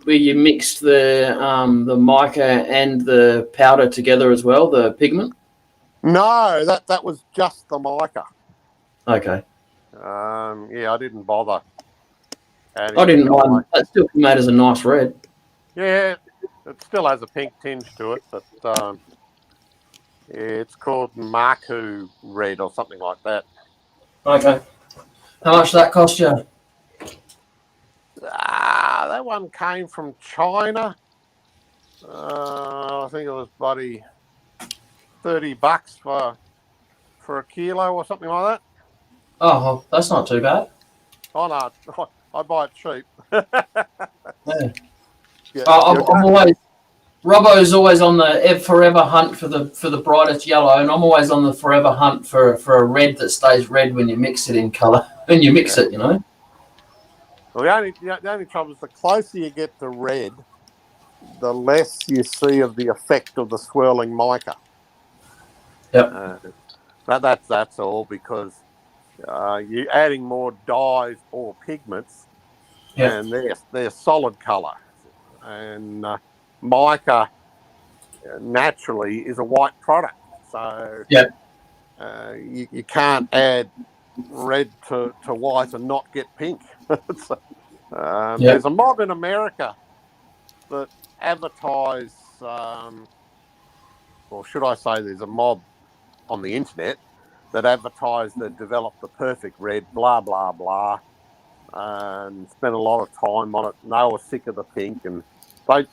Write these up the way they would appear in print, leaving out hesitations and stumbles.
you mixed the mica and the powder together as well, the pigment? No, that was just the mica. Okay. Yeah, I didn't bother. I didn't mind. That still came out as a nice red. Yeah, it still has a pink tinge to it, but it's called Marku Red or something like that. Okay. How much did that cost you? That one came from China. I think it was bloody $30 for a kilo or something like that. Oh, well, that's not too bad. Oh no, I buy it cheap. Yeah. Yeah, I'm always Robbo's always on the forever hunt for the brightest yellow, and I'm always on the forever hunt for a red that stays red when you mix it in colour. When you mix it, you know. Well, the only trouble is the closer you get to red, the less you see of the effect of the swirling mica. Yep. That's all, because you're adding more dyes or pigments, and they're solid colour, and mica naturally is a white product, so you can't add red to white and not get pink. There's a mob in America that advertise, or should I say, there's a mob on the internet that advertise that develop the perfect red, blah blah blah, and spend a lot of time on it. And they were sick of the pink, and they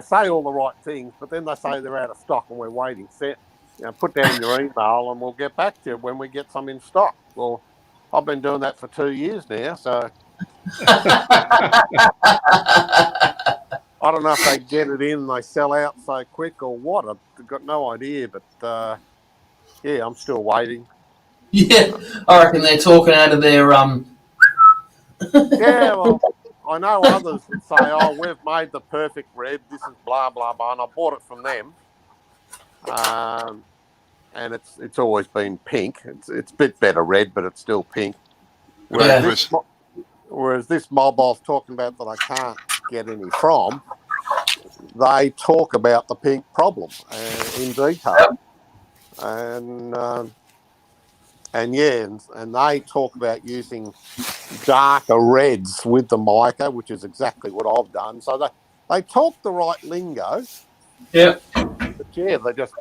say all the right things, but then they say they're out of stock and we're waiting. Put down your email and we'll get back to you when we get some in stock. Well, I've been doing that for 2 years now, so I don't know if they get it in and they sell out so quick or what. I've got no idea, but yeah, I'm still waiting. Yeah, I reckon they're talking out of their Yeah, well, I know others that say, "Oh, we've made the perfect red. This is blah blah blah," and I bought it from them. And it's always been pink. It's a bit better red, but it's still pink. Whereas this mob I was talking about that I can't get any from, they talk about the pink problem in detail, and they talk about using darker reds with the mica, which is exactly what I've done. So they talk the right lingo. Yeah. But yeah, they just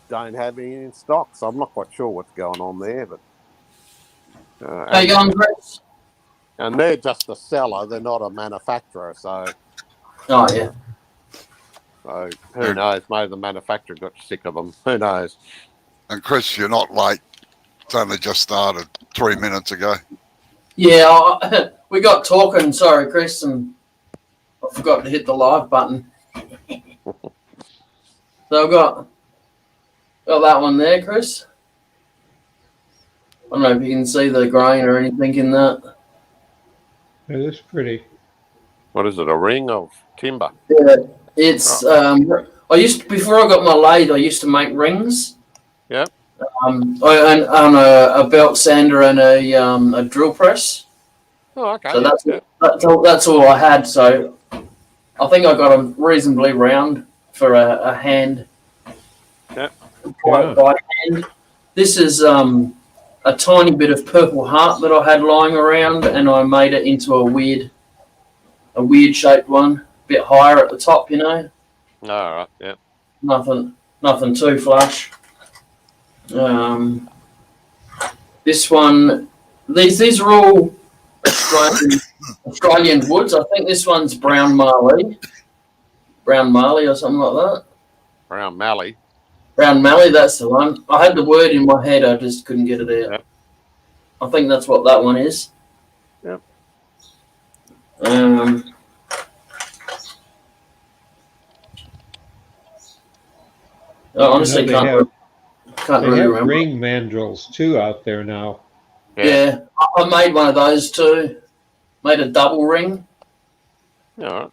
don't have any in stock, so I'm not quite sure what's going on there. But how you going, Chris? And they're just a seller; they're not a manufacturer. So, yeah. So who knows? Maybe the manufacturer got sick of them. Who knows? And Chris, you're not late. It's only just started 3 minutes ago. Yeah, we got talking. Sorry, Chris, and I forgot to hit the live button. So I've got that one there, Chris. I don't know if you can see the grain or anything in that. It is pretty. What is it? A ring of timber? Yeah, it's. Before I got my lathe, I used to make rings. Yeah. On a belt sander and a drill press. Oh, okay. So that's all I had. So I think I got them reasonably round for a hand. Yeah. By hand. This is a tiny bit of purple heart that I had lying around, and I made it into a weird shaped one, a bit higher at the top, you know. All right. Yeah. Nothing too flash. This one, these are all Australian woods. I think this one's brown mallee or something like that. Brown mallee. Brown mallee, that's the one. I had the word in my head, I just couldn't get it out. Yep. I think that's what that one is. Yep. I honestly can't really remember. Ring mandrels too out there now. Yeah, I made one of those too. Made a double ring. All right.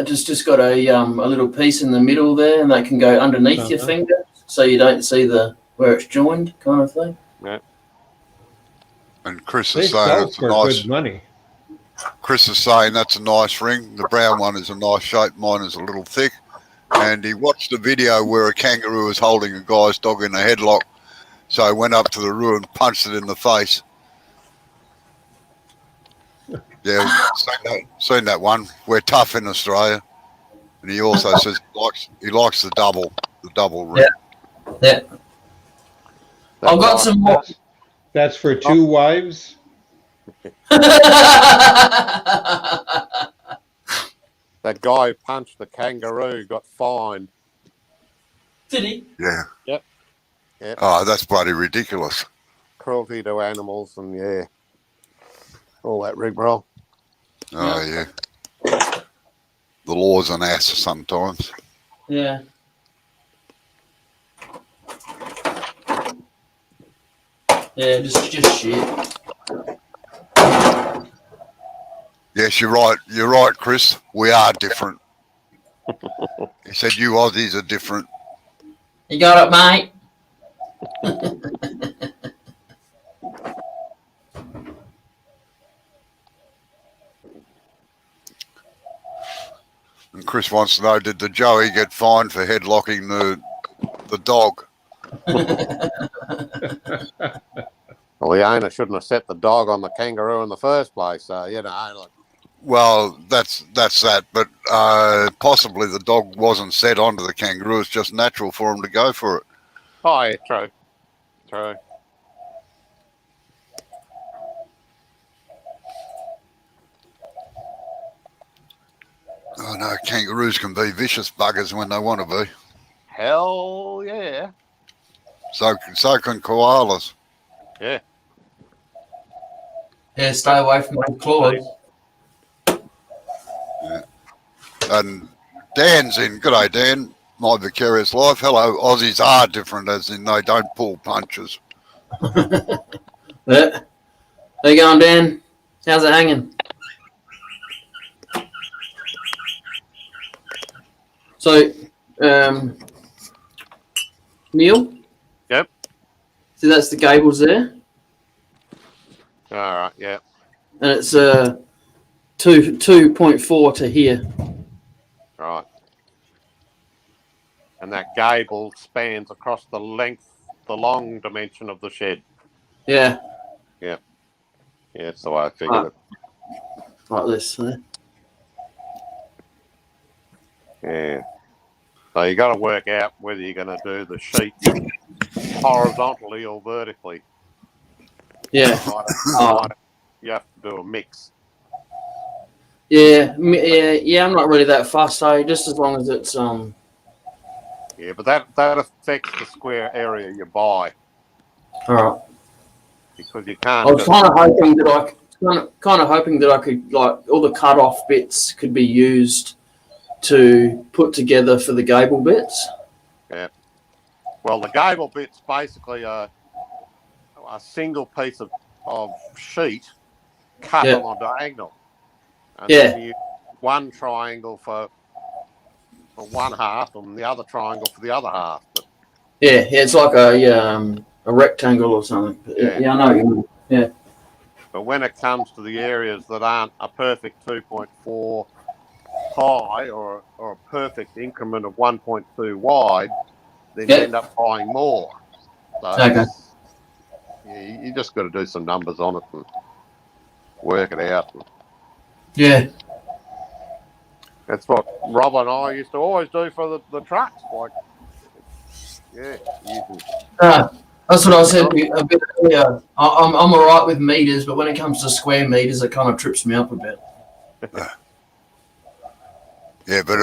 Just got a little piece in the middle there, and that can go underneath your finger, so you don't see where it's joined, kind of thing. Yeah. And Chris They is saying sell it's for nice. good money. Chris is saying that's a nice ring. The brown one is a nice shape. Mine is a little thick. And he watched a video where a kangaroo was holding a guy's dog in a headlock. So he went up to the roo and punched it in the face. Yeah, seen that one. We're tough in Australia. And he also says he likes the double ring. Yeah. I've got some more. That's for 2 wives? That guy who punched the kangaroo got fined. Did he? Yeah. Yep. Oh, that's bloody ridiculous. Cruelty to animals and yeah, all that rigmarole. Oh, yeah. The law's an ass sometimes. Yeah. Yeah, just shit. Yes, you're right. You're right, Chris. We are different. He said you Aussies are different. You got it, mate? And Chris wants to know, did the Joey get fined for headlocking the dog? Well, the owner shouldn't have set the dog on the kangaroo in the first place. So, you know, like, Well, that's that. But possibly the dog wasn't set onto the kangaroo. It's just natural for him to go for it. oh, yeah, true. True. Oh, no, kangaroos can be vicious buggers when they want to be. Hell yeah. So can koalas. Yeah. Yeah, stay away from my claws. And Dan's in. Good day, Dan. My Vicarious Life. Hello. Aussies are different, as in they don't pull punches. Yeah. How you going, Dan? How's it hanging? So, Neil? Yep. See, that's the gables there, All right. Yeah. and it's 2.4 to here. Right. And that gable spans across the long dimension of the shed. Yeah, Yeah, that's the way I figured it. like this. Yeah. So you got to work out whether you're going to do the sheet horizontally or vertically. Yeah, You have to do a mix. yeah. I'm not really that fussed. So just as long as it's Yeah, but that affects the square area you buy all right. because you can't. I was kind of hoping that I could, like, all the cut off bits could be used to put together for the gable bits. Well, the gable bit's basically a single piece of sheet cut on a diagonal. And then you one triangle for one half and the other triangle for the other half. But, Yeah, it's like a rectangle or something. Yeah, I know what you mean. Yeah. but when it comes to the areas that aren't a perfect 2.4 high or a perfect increment of 1.2 wide, then you end up buying more. So Okay. yeah, you just got to do some numbers on it and work it out. Yeah. That's what Rob and I used to always do for the trucks. Like, yeah, using. That's what I said a bit earlier. I'm all right with meters, but when it comes to square meters, it kind of trips me up a bit. Yeah, but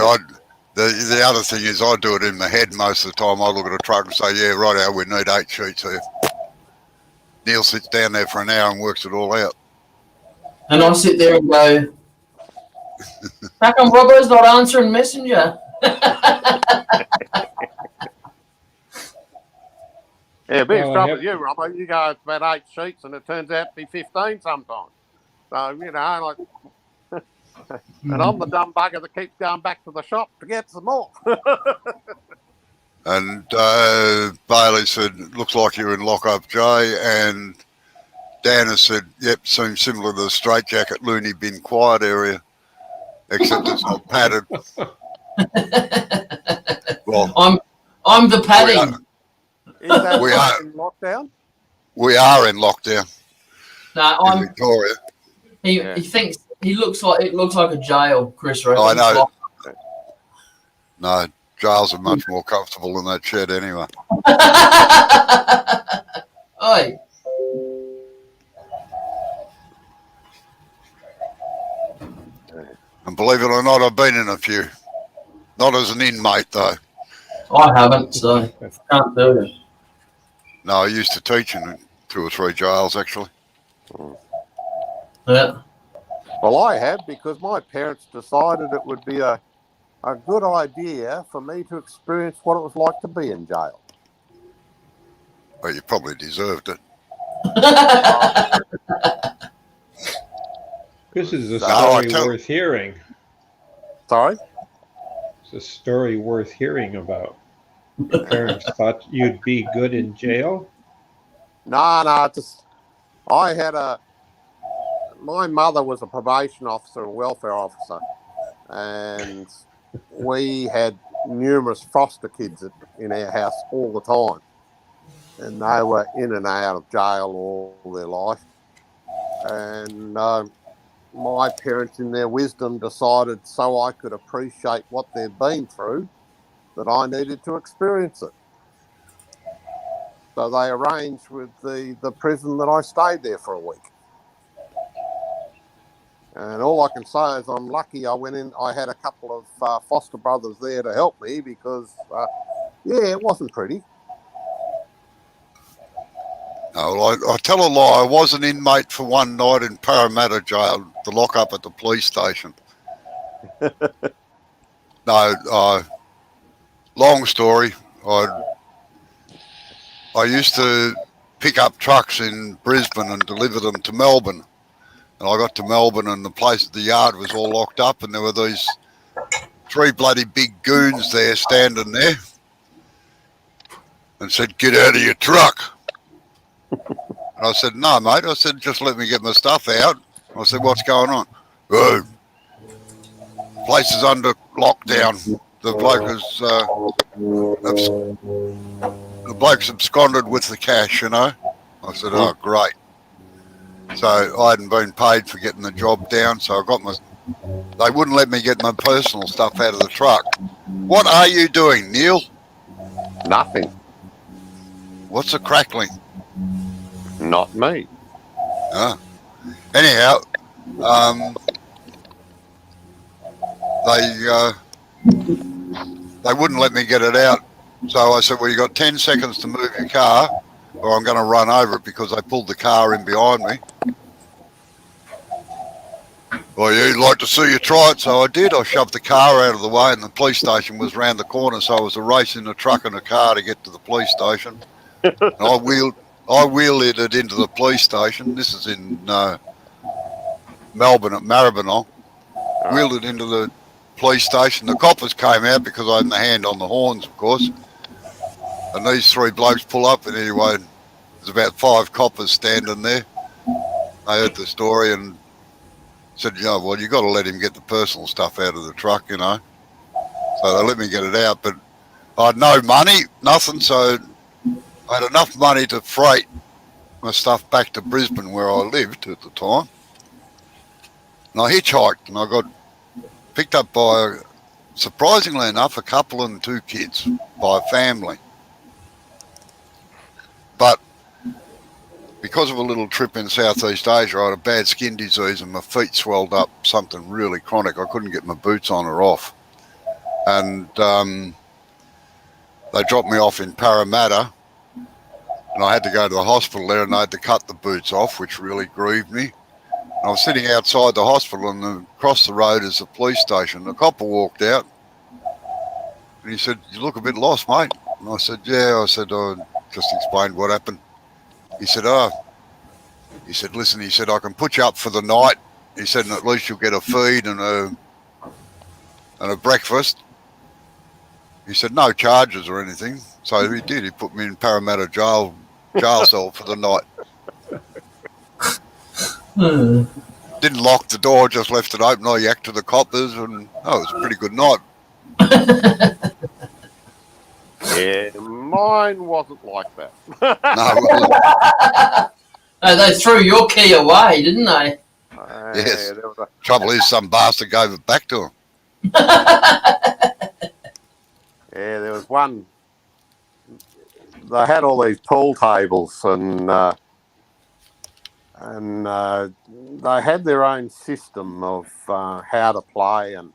the other thing is I do it in my head most of the time. I look at a truck and say, yeah, right, we need 8 sheets here. Neil sits down there for an hour and works it all out. And I sit there and go, how come Robbo's not answering Messenger? Yeah, biggest Well, trouble with you, Robbo, you go it's about 8 sheets and it turns out to be 15 sometimes. So, you know, like, and I'm the dumb bugger that keeps going back to the shop to get some more. And Bailey said, looks like you're in lockup, Jay. And Dan has said, yep, seems similar to the straitjacket loony bin quiet area, except it's not padded. Well, I'm the padding. Is that We right are. in lockdown? we are in lockdown No, in I'm. Victoria. He Yeah. he thinks it looks like a jail, Chris. Reckons. I know. Like- No, jails are much more comfortable than that shed anyway. Oi. And believe it or not, I've been in a few. Not as an inmate, though. I haven't, so can't do it. No, I used to teach in 2 or 3 jails, actually. Yeah. Well, I have, because my parents decided it would be a good idea for me to experience what it was like to be in jail. Well, you probably deserved it. This is a No, I story tell- worth hearing. Sorry? It's a story worth hearing about. Your parents thought you'd be good in jail? No, my mother was a probation officer and welfare officer, and we had numerous foster kids in our house all the time, and they were in and out of jail all their life. And my parents, in their wisdom, decided so I could appreciate what they'd been through that I needed to experience it. So they arranged with the prison that I stayed there for a week. And all I can say is I'm lucky I went in. I had a couple of foster brothers there to help me because, it wasn't pretty. No, well, I tell a lie. I was an inmate for one night in Parramatta Jail, the lock-up at the police station. No, long story. I used to pick up trucks in Brisbane and deliver them to Melbourne. And I got to Melbourne and the yard was all locked up, and there were these 3 bloody big goons there standing there and said, "Get out of your truck." And I said, "No, mate." I said, "Just let me get my stuff out." I said, "What's going on?" "Oh, place is under lockdown. The bloke's absconded with the cash, you know." I said, "Oh, great." So I hadn't been paid for getting the job down, so they wouldn't let me get my personal stuff out of the truck. What are you doing, Neil? Nothing. What's a crackling? Not me. Anyhow, they wouldn't let me get it out. So I said, "Well, you got 10 seconds to move your car or I'm going to run over it," because they pulled the car in behind me. "Well, you'd like to see you try it." So I did. I shoved the car out of the way and the police station was round the corner. So I was racing the truck and a car to get to the police station. And I wheeled it into the police station. This is in Melbourne at Maribyrnong. Wheeled it into the police station. The coppers came out because I had my hand on the horns, of course. And these 3 blokes pull up, and anyway, there's about 5 coppers standing there. They heard the story and said, "Well, you got to let him get the personal stuff out of the truck, you know." So they let me get it out, but I had no money, nothing, so I had enough money to freight my stuff back to Brisbane where I lived at the time. And I hitchhiked and I got picked up by, surprisingly enough, a couple and 2 kids, by a family. But because of a little trip in Southeast Asia, I had a bad skin disease and my feet swelled up, something really chronic. I couldn't get my boots on or off. And they dropped me off in Parramatta and I had to go to the hospital there and they had to cut the boots off, which really grieved me. And I was sitting outside the hospital and across the road is the police station. The copper walked out and he said, "You look a bit lost, mate." And I said, "Yeah." I said, "I just explained what happened." He said, he said, "Listen," he said, "I can put you up for the night." He said, "And at least you'll get a feed and a breakfast." He said, "No charges or anything." So he did. He put me in Parramatta jail cell for the night. Hmm. Didn't lock the door, just left it open. I yacked to the coppers, and it was a pretty good night. Yeah, mine wasn't like that. No, well, They threw your key away, didn't they? Yes. There was trouble is, some bastard gave it back to him. there was one. They had all these pool tables, and they had their own system of how to play. And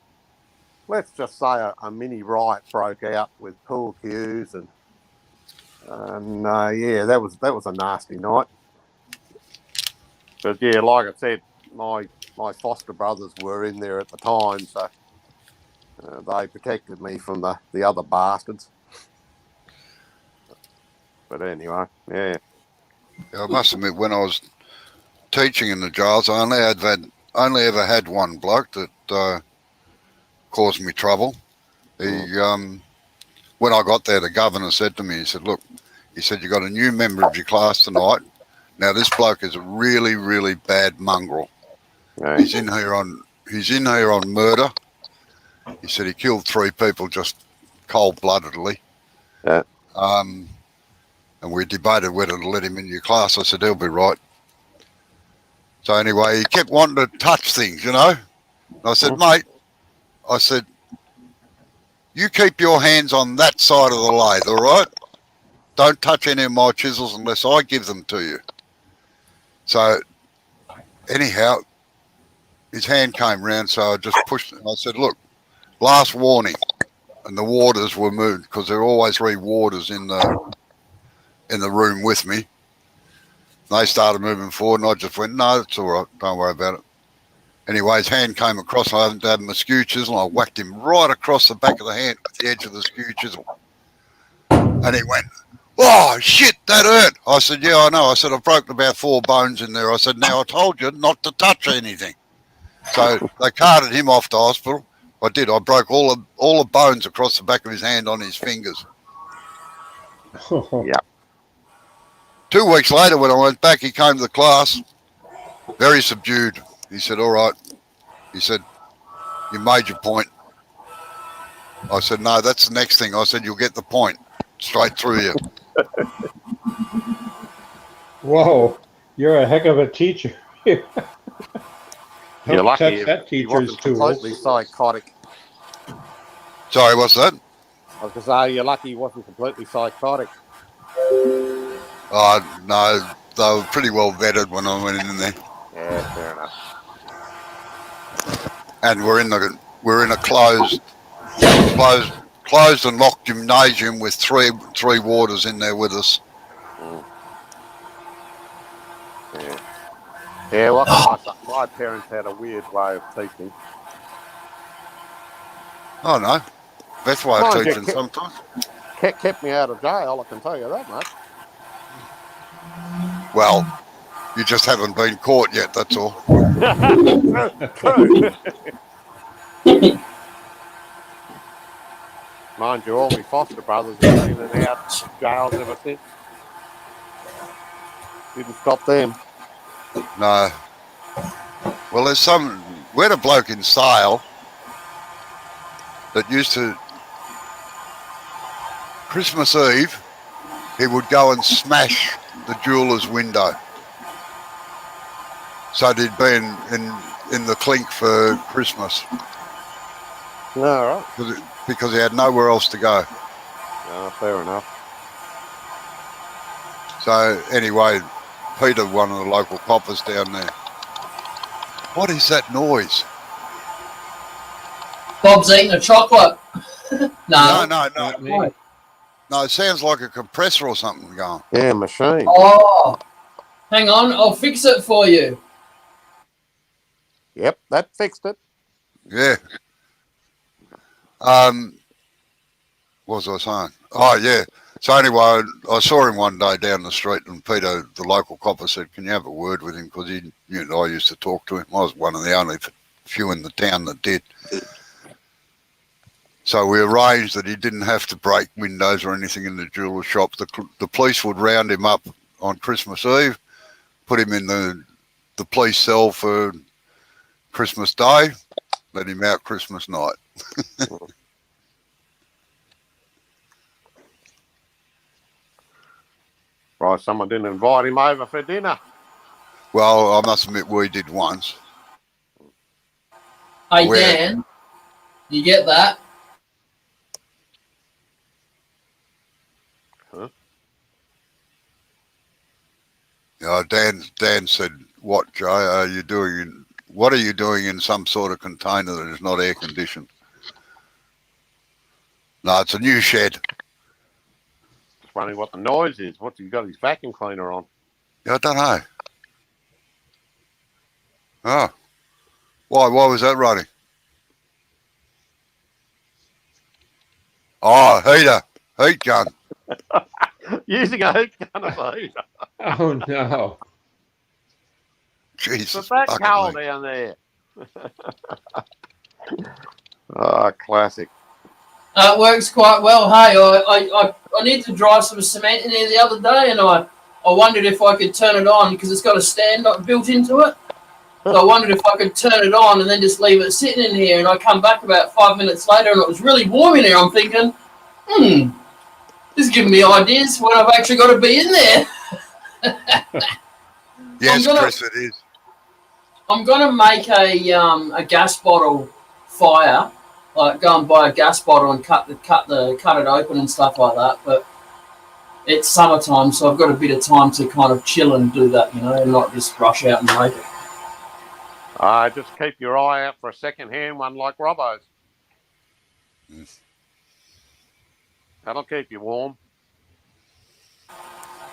let's just say a mini riot broke out with pool cues, and yeah, that was a nasty night. But yeah, like I said, my foster brothers were in there at the time, so they protected me from the other bastards. But anyway, yeah. I must admit, when I was teaching in the jails, I only ever had one bloke that caused me trouble. He, when I got there, the governor said to me, he said, "Look," he said, "you got a new member of your class tonight. Now this bloke is a really, really bad mongrel. Yeah. He's in here on murder." He said he killed 3 people just cold-bloodedly. Yeah. And we debated whether to let him in your class. I said, he'll be right. So anyway, he kept wanting to touch things, you know. And I said, mate, I said, you keep your hands on that side of the lathe, all right? Don't touch any of my chisels unless I give them to you. So anyhow, his hand came round, so I just pushed it. I said, look, last warning. And the warders were moved, because there are always 3 warders in the room with me. They started moving forward, and I just went, no, it's all right, don't worry about it. Anyway, his hand came across, I happened to have my skew chisel, and I whacked him right across the back of the hand with the edge of the skew chisel. And he went, oh, shit, that hurt. I said, yeah, I know. I said, I've broken about 4 bones in there. I said, now I told you not to touch anything. So they carted him off to hospital. I did. I broke all the bones across the back of his hand on his fingers. Yeah. 2 weeks later, when I went back, he came to the class, very subdued. He said, all right. He said, you made your point. I said, no, that's the next thing. I said, you'll get the point straight through you. Whoa, you're a heck of a teacher. You're Don't lucky touch that he teacher's wasn't completely tools. psychotic. Sorry, what's that? I was going to say, you're lucky he wasn't completely psychotic. Oh, no, they were pretty well vetted when I went in there. Yeah, fair enough. And we're in a closed and locked gymnasium with three warders in there with us. Yeah. Yeah, well, my parents had a weird way of teaching. Oh no, that's why Mind I'm you, teaching sometimes. Kept me out of jail, I can tell you that much. Well, you just haven't been caught yet, that's all. True. Mind you, all my foster brothers have been in and out of jails ever since. Didn't stop them. No. Well, we had a bloke in Sale that used to, Christmas Eve, he would go and smash the jeweller's window. So he'd been in the clink for Christmas. All right. Because he had nowhere else to go. No, fair enough. So anyway, Peter, one of the local coppers down there. What is that noise? Bob's eating a chocolate. No. Not me. No, it sounds like a compressor or something going. Yeah, machine. Oh, hang on. I'll fix it for you. Yep, that fixed it. Yeah. What was I saying? Oh, yeah. So anyway, I saw him one day down the street, and Peter, the local copper, said, can you have a word with him? Because I used to talk to him. I was one of the only few in the town that did. So we arranged that he didn't have to break windows or anything in the jeweller shop. The police would round him up on Christmas Eve, put him in the the police cell for Christmas Day. Let him out Christmas night. Right, someone didn't invite him over for dinner. Well, I must admit we did once. Hey, Where? Dan, you get that? Dan said, "What, Joe? Are you doing? What are you doing in some sort of container that is not air conditioned?" No, it's a new shed. Just wondering what the noise is. What's he got his vacuum cleaner on? Yeah, I don't know. Oh, why? Why was that running? Oh, heat gun. Using a heat gun as a heater. Oh no. It's Jesus, that fucking cold me. down there. Oh, classic. It works quite well. Hey, I need to dry some cement in here the other day, and I wondered if I could turn it on because it's got a stand built into it. So I wondered if I could turn it on and then just leave it sitting in here. And I come back about 5 minutes later, and it was really warm in here. I'm thinking, this is giving me ideas when I've actually got to be in there. Yes, gonna- Chris, it is. I'm gonna make a gas bottle fire, like go and buy a gas bottle and cut it open and stuff like that. But it's summertime, so I've got a bit of time to kind of chill and do that, and not just rush out and make it. Just keep your eye out for a second-hand one like Robbo's. That'll keep you warm.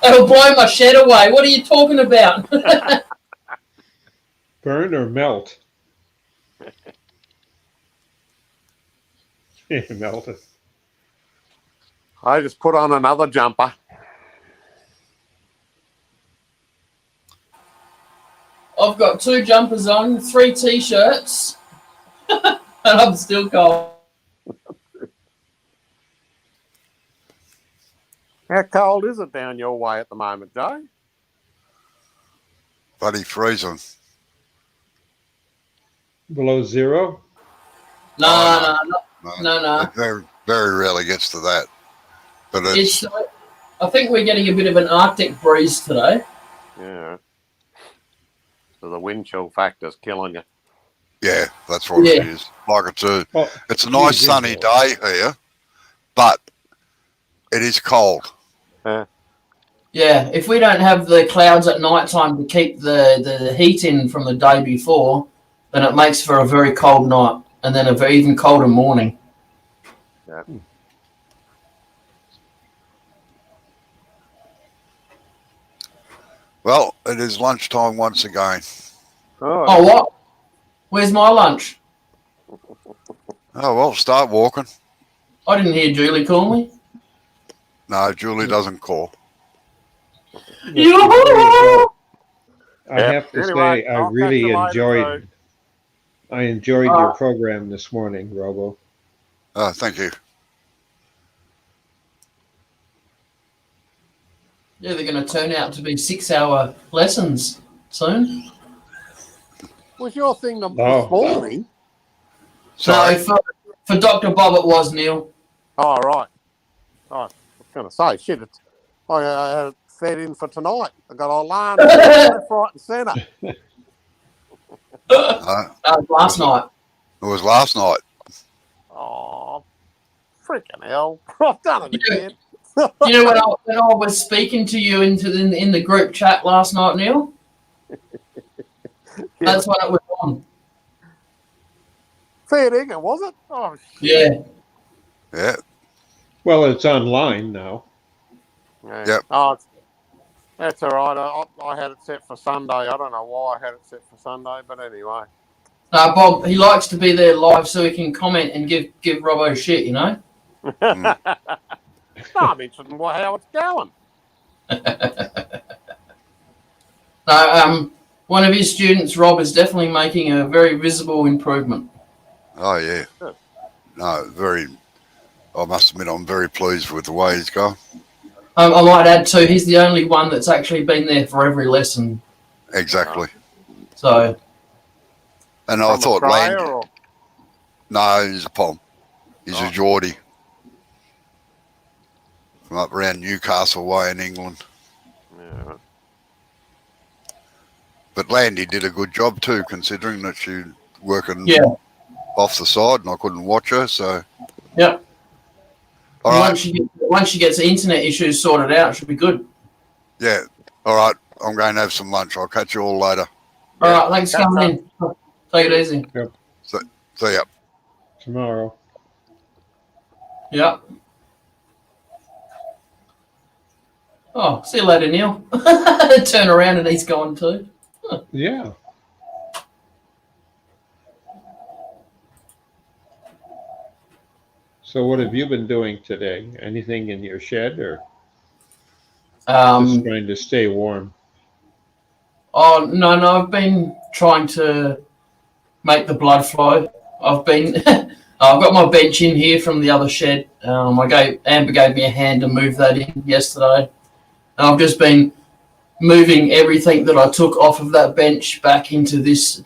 It'll blow my shed away. What are you talking about? Burn or melt? Melt it. I just put on another jumper. I've got 2 jumpers on, 3 t-shirts, and I'm still cold. How cold is it down your way at the moment, Joe? Bloody freezing. Below zero? No. It very, very rarely gets to that. But it's I think we're getting a bit of an Arctic breeze today. Yeah. So the wind chill factor's killing you. yeah, that's what it is. Like it's a nice sunny day here, but it is cold. Yeah, if we don't have the clouds at night time to keep the heat in from the day before, then it makes for a very cold night and then a very even colder morning. Yeah. Well, it is lunchtime once again. Oh, what? Where's my lunch? Oh, well, start walking. I didn't hear Julie call me. No, Julie doesn't call. Yoo-hoo! I have to Anyway, say, I I'll really catch you later, enjoyed. I enjoyed your program this morning, Robo. Oh, thank you. Yeah, they're going to turn out to be 6-hour lessons soon. Was your thing this Oh. morning? Sorry. No, for Dr. Bob it was, Neil. Oh, right. Oh, I was going to say, shit, I had it fed in for tonight. I got alarm left, right and centre. Last night. It was last night. Oh, freaking hell. I've done it again. You know when I was speaking to you in the group chat last night, Neil? That's when it was on. Fair dinkum, was it? Oh, shit. Yeah. Yeah. Well, it's online now. Yeah. Yep. Oh, that's all right. I had it set for Sunday. I don't know why I had it set for Sunday, but anyway. No, Bob, he likes to be there live so he can comment and give Robbo shit, you know? No, I'm interested in how it's going. No, one of his students, Rob, is definitely making a very visible improvement. Oh, yeah. Good. No, I must admit, I'm very pleased with the way he's going. I might add too, he's the only one that's actually been there for every lesson. Exactly. So And I From thought Australia Landy. or No, he's a Pom. He's Oh. a Geordie. From up around Newcastle way in England. yeah. But Landy did a good job too, considering that she's working yeah, off the side and I couldn't watch her. So, yep. all And right. once she gets the internet issues sorted out, she'll be good. Yeah. All right. I'm going to have some lunch. I'll catch you all later. All Yeah. right, thanks for Catch coming in. Take it easy. See ya. Tomorrow. Yep. Oh, see you later, Neil. Turn around and he's gone too. Yeah. So what have you been doing today? Anything in your shed or just trying to stay warm? Oh no, I've been trying to make the blood flow. I've been, I've got my bench in here from the other shed. Amber gave me a hand to move that in yesterday, and I've just been moving everything that I took off of that bench back into this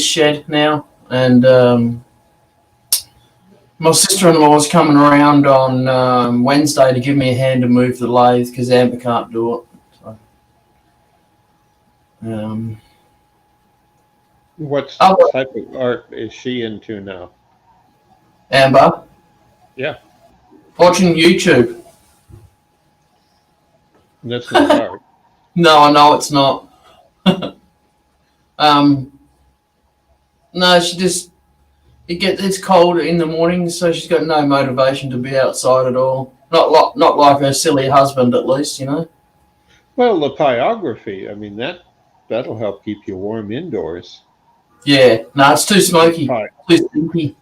shed now. And my sister-in-law is coming around on Wednesday to give me a hand to move the lathe because Amber can't do it. So, What Oh. type of art is she into now? Amber? Yeah. Watching YouTube. That's not art. No, I know it's not. No, it's cold in the morning, so she's got no motivation to be outside at all. Not like her silly husband, at least, you know. Well, the pyography, I mean, that'll help keep you warm indoors. Yeah, no, it's too smoky, Py- too stinky.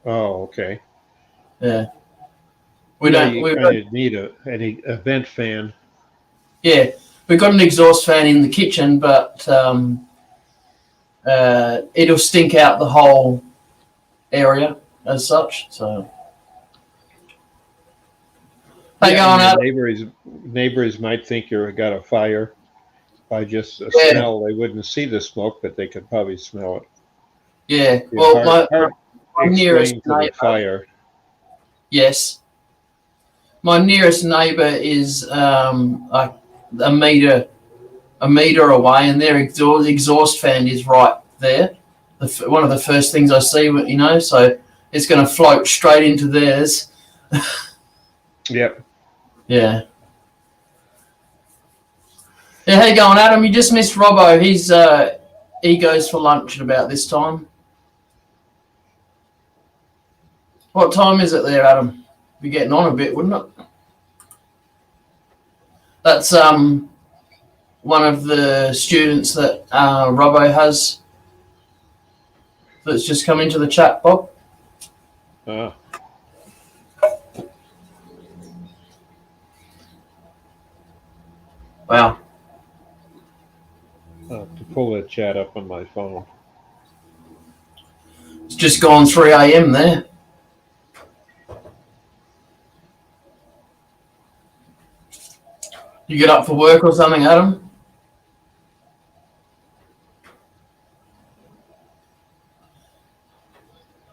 Oh, okay. Yeah, You kind of need a vent fan. Yeah, we've got an exhaust fan in the kitchen, but it'll stink out the whole area as such. So, hey, Yeah, going out. Neighbors might think you've got a fire by just a Yeah. smell. They wouldn't see the smoke, but they could probably smell it. Yeah, It's well, hard my nearest explain to the neighbour. fire. Yes, my nearest neighbour is like a meter away, and their exhaust fan is right there. One of the first things I see, you know, so it's going to float straight into theirs. Yep. Yeah. Yeah, how you going, Adam? You just missed Robbo. He goes for lunch at about this time. What time is it there, Adam? Be getting on a bit, wouldn't it? That's one of the students that Robbo has that's just come into the chat, Bob. Ah, Wow. I'll have to pull the chat up on my phone. It's just gone 3 a.m. there. You get up for work or something, Adam?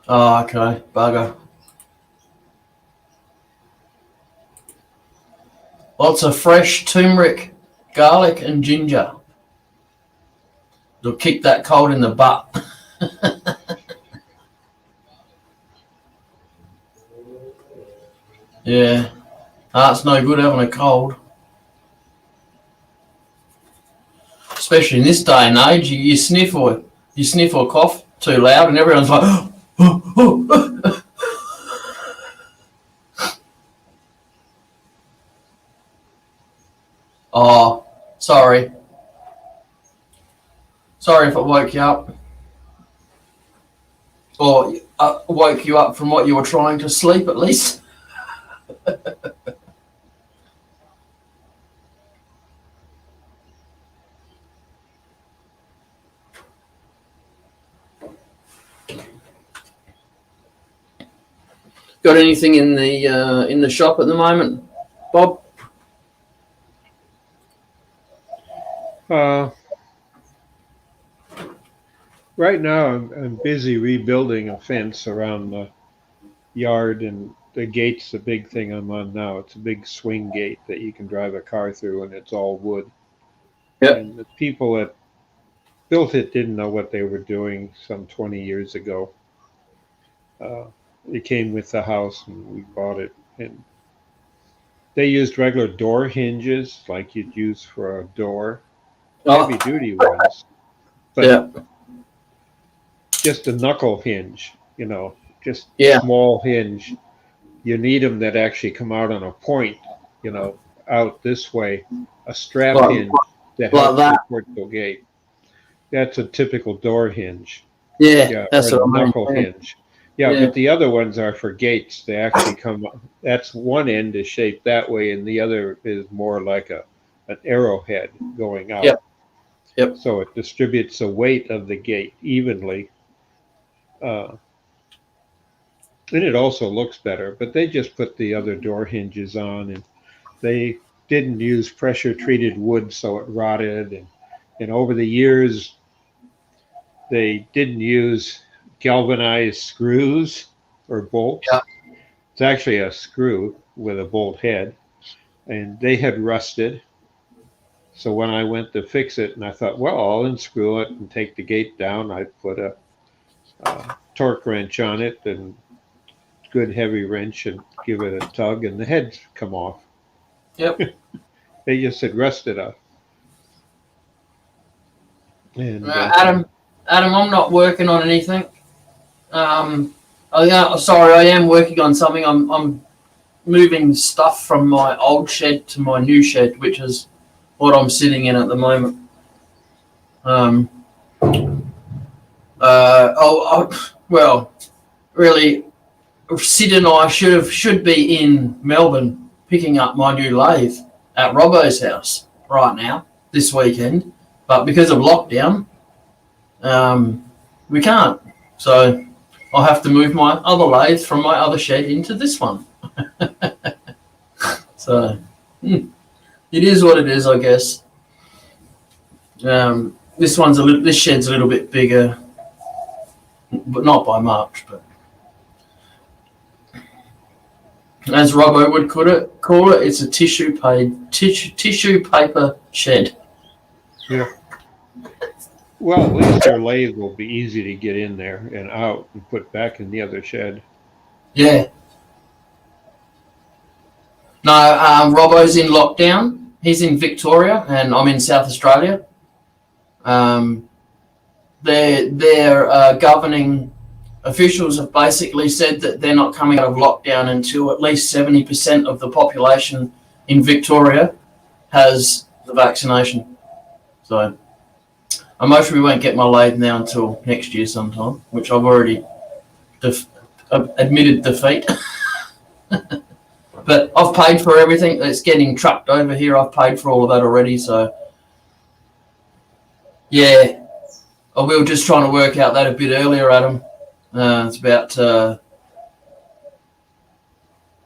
Oh, okay. Bugger. Lots of fresh turmeric, garlic, and ginger. It'll kick that cold in the butt. Yeah. It's no good having a cold. Especially in this day and age, you sniff or cough too loud, and everyone's like, oh, sorry. Sorry if it woke you up. Or woke you up from what you were trying to sleep, at least. Got anything in the shop at the moment, Bob? Right now, I'm busy rebuilding a fence around the yard, and the gate's the big thing I'm on now. It's a big swing gate that you can drive a car through, and it's all wood. Yep. And the people that built it didn't know what they were doing some 20 years ago. It came with the house, and we bought it. And they used regular door hinges like you'd use for a door, Oh, heavy duty ones, but yeah. just a knuckle hinge, just Yeah. small hinge. You need them that actually come out on a point, out this way, a strap Like- hinge that like helps that. support the gate. That's a typical door hinge. Yeah. That's or what the I knuckle mean. hinge. Yeah, Yeah. but the other ones are for gates. They actually come. That's one end is shaped that way, and the other is more like an arrowhead going out. Yep. Yep. So it distributes the weight of the gate evenly, and it also looks better. But they just put the other door hinges on, and they didn't use pressure treated wood, so it rotted. And over the years, they didn't use galvanized screws or bolts. Yeah. It's actually a screw with a bolt head, and they had rusted. So when I went to fix it, and I thought, well, I'll unscrew it and take the gate down, I put a torque wrench on it and good heavy wrench and give it a tug, and the heads come off. Yep. They just had rusted up. And Adam, I'm not working on anything. Sorry, I am working on something. I'm moving stuff from my old shed to my new shed, which is what I'm sitting in at the moment. Well, really, Sid and I should be in Melbourne picking up my new lathe at Robbo's house right now this weekend, but because of lockdown, we can't. So I'll have to move my other lathe from my other shed into this one. So it is what it is, I guess. This shed's a little bit bigger, but not by much. But as Robbo would call it, it's a tissue paper shed. yeah. Well, at least their lathe will be easy to get in there and out and put back in the other shed. Yeah. No, Robbo's in lockdown. He's in Victoria, and I'm in South Australia. Their governing officials have basically said that they're not coming out of lockdown until at least 70% of the population in Victoria has the vaccination. So I'm hoping we won't get my lathe now until next year sometime, which I've already admitted defeat. But I've paid for everything that's getting trucked over here. I've paid for all of that already. So, yeah, we were just trying to work out that a bit earlier, Adam. It's about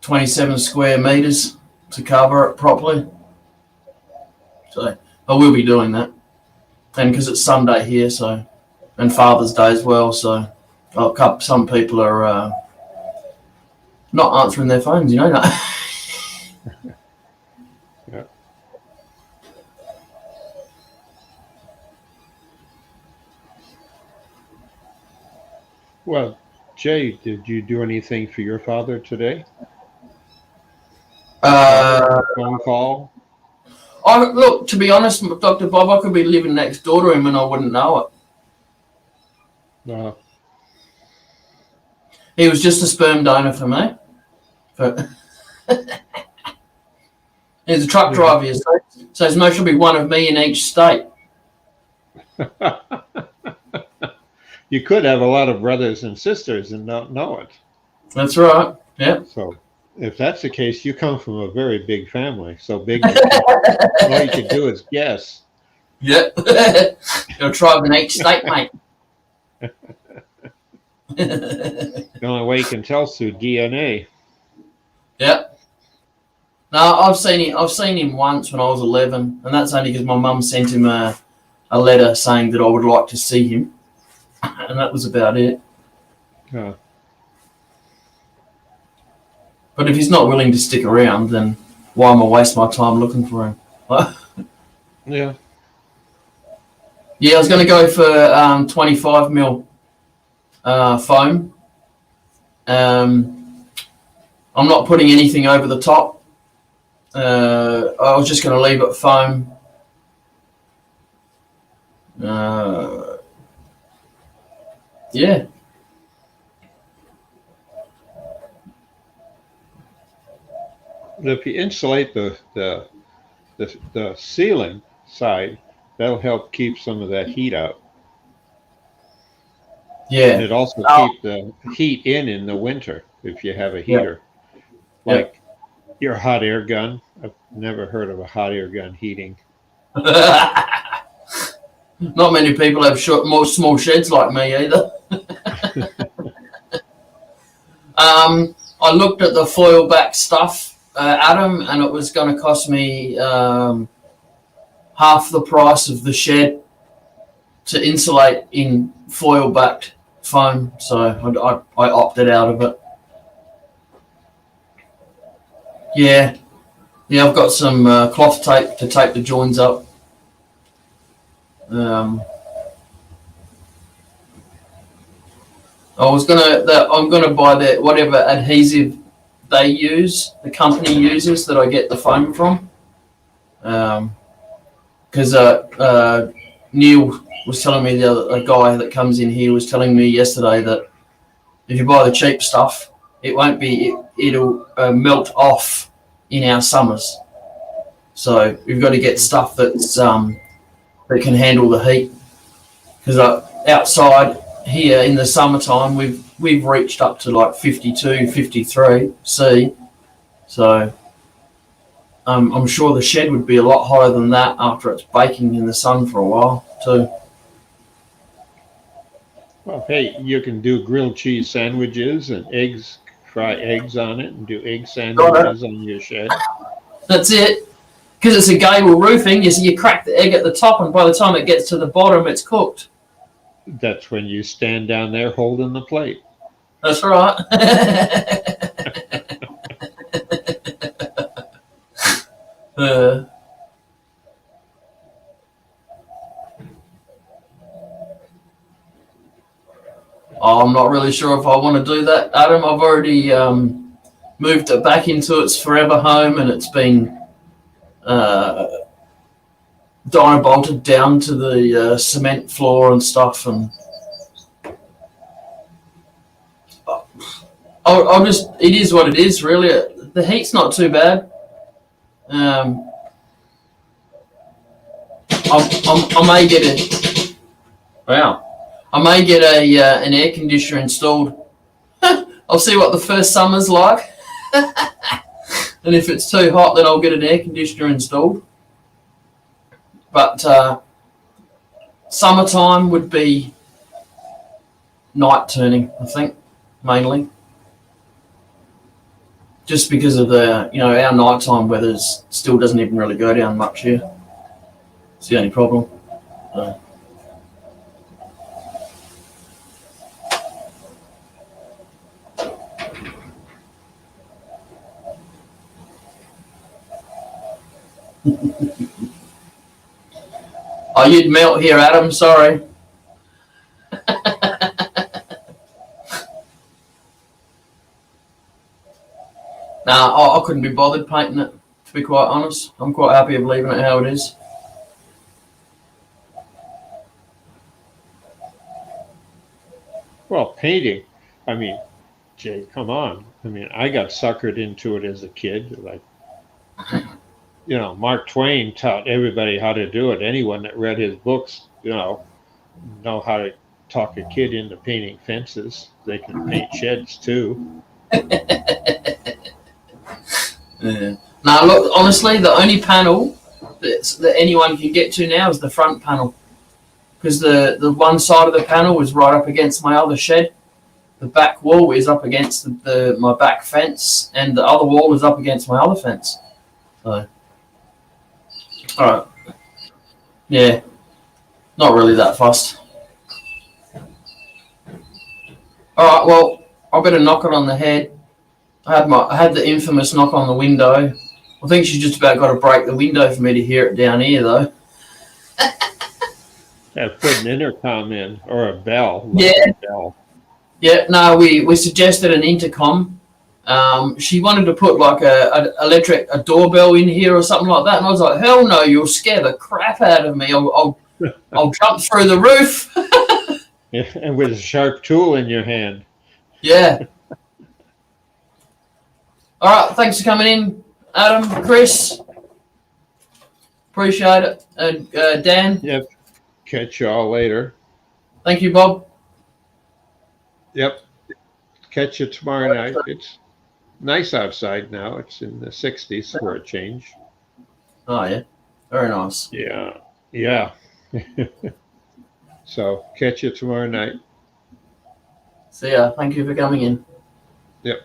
27 square meters to cover it properly. So I will be doing that. And because it's Sunday here, so, and Father's Day as well, so some people are not answering their phones, you know that. Yeah. Well, Jay, did you do anything for your father today? Phone call? Look, to be honest, Dr. Bob, I could be living next door to him and I wouldn't know it. He was just a sperm donor for me. He's a truck driver, you see. So there's no should be one of me in each state. You could have a lot of brothers and sisters and not know it. That's right. Yeah. So if that's the case, you come from a very big family. So big that all you can do is guess. Yep. You're a tribe in each state, mate. The only way you can tell is through DNA. Yep. No, I've seen him once when I was 11, and that's only because my mum sent him a letter saying that I would like to see him. and that was about it. Uh, But if he's not willing to stick around, then why am I wasting my time looking for him? yeah. Yeah, I was going to go for 25 mil foam. I'm not putting anything over the top. I was just going to leave it foam. Yeah. If you insulate the ceiling side, that'll help keep some of that heat out. And Yeah. it also keep the heat in the winter if you have a heater. Like your hot air gun. I've never heard of a hot air gun heating. Not many people have more small sheds like me either. I looked at the foil back stuff, Adam, and it was going to cost me half the price of the shed to insulate in foil backed foam. So I opted out of it. Yeah, I've got some cloth tape to tape the joins up. I'm gonna buy that whatever adhesive they use, the company uses that I get the foam from. Because Neil was telling me a guy that comes in here was telling me yesterday that if you buy the cheap stuff, it won't be it'll melt off in our summers. So we've got to get stuff that's that can handle the heat. Because outside here in the summertime, we've reached up to like 52, 53 C. So I'm sure the shed would be a lot higher than that after it's baking in the sun for a while too. Well, hey, you can do grilled cheese sandwiches and eggs, fry eggs on it and do egg sandwiches on your shed. That's it. Because it's a gable roofing, you crack the egg at the top, and by the time it gets to the bottom, it's cooked. That's when you stand down there holding the plate. That's right. I'm not really sure if I want to do that, Adam. I've already moved it back into its forever home, and it's been dyno-bolted down to the cement floor and stuff, and it is what it is, really. The heat's not too bad. I may get it. Wow. I may get an air conditioner installed. I'll see what the first summer's like. And if it's too hot, then I'll get an air conditioner installed. But summertime would be night turning, I think, mainly. Just because of our nighttime weather still doesn't even really go down much here. It's the only problem. Oh, you'd melt here, Adam. Sorry. Nah, I couldn't be bothered painting it, to be quite honest. I'm quite happy of leaving it how it is. Well, painting, I mean, Jay, come on. I mean, I got suckered into it as a kid. Like, Mark Twain taught everybody how to do it. Anyone that read his books, know how to talk a kid into painting fences. They can paint sheds too. Yeah. Now, look, honestly, the only panel that anyone can get to now is the front panel. Because the one side of the panel is right up against my other shed. The back wall is up against my back fence, and the other wall is up against my other fence. So, all right. Yeah. Not really that fussed. All right. Well, I better knock it on the head. I had the infamous knock on the window. I think she's just about got to break the window for me to hear it down here, though. Put an intercom in or a bell. Yeah. A bell. Yeah. No, we suggested an intercom. She wanted to put like a doorbell in here or something like that, and I was like, hell no, you'll scare the crap out of me. I'll jump through the roof. Yeah, and with a sharp tool in your hand. Yeah. All right. Thanks for coming in, Adam, Chris. Appreciate it. And Dan. Yep. Catch you all later. Thank you, Bob. Yep. Catch you tomorrow night. It's nice outside now. It's in the 60s for a change. Oh, yeah. Very nice. Yeah. Yeah. So catch you tomorrow night. See ya. Thank you for coming in. Yep.